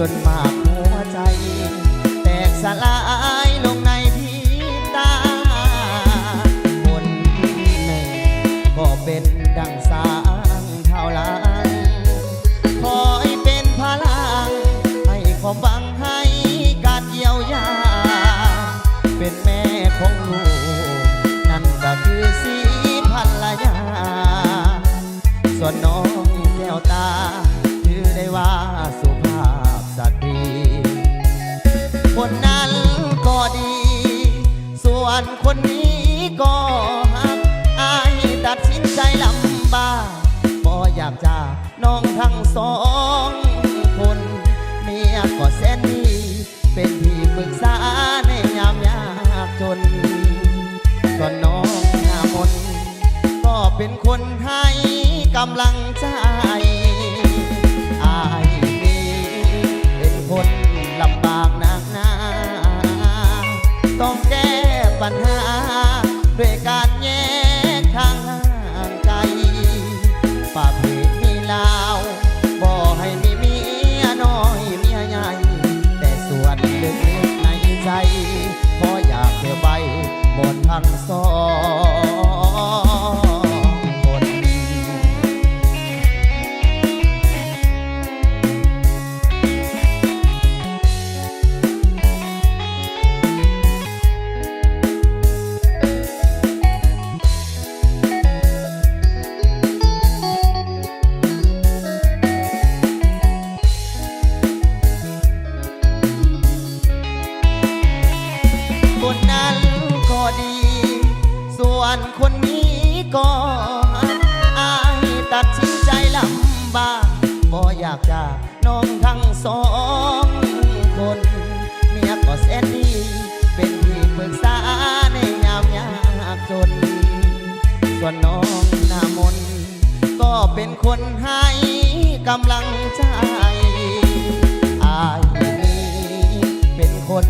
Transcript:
จนมากหัวใจแตกสลายลงในที่ตาคนหนึ่งก็เป็นดังสางเท่าลังคอยเป็นพลังให้ความหวังให้การเยียวยาเป็นแม่ของลูกนั่นก็คือสีภรรยาส่วนน้องแก้วตาถือได้ว่าสุภาพสตรีคนนั้นก็ดีส่วนคนนี้ก็หักอายตัดสินใจลำบากบ่อยากจากน้องทั้งสองคนเมียก็แสนดีเป็นที่ปรึกษาในยามยากจนส่วนน้องหน้ามนก็เป็นคนให้กำลังใจอายนี้เป็นคนลำบากหนักหนาต้องแก้ปัญหาด้วยการแยกทางห่างไกลป่าเพศมีลาวบ่ให้มีเมียน้อยเมียใหญ่แต่ส่วนลึกในใจพออยากเก็บไว้หมดทั้งสองคนนั้นก็ดีส่วนคนนี้ก็อายตัดสินใจลำบากบ่อยากจากน้องทั้งสองคนเมียก็แสนดีเป็นที่ปรึกษาในยามยากจนส่วนน้องหน้ามนก็เป็นคนให้กำลังใจอายนี้เป็นคน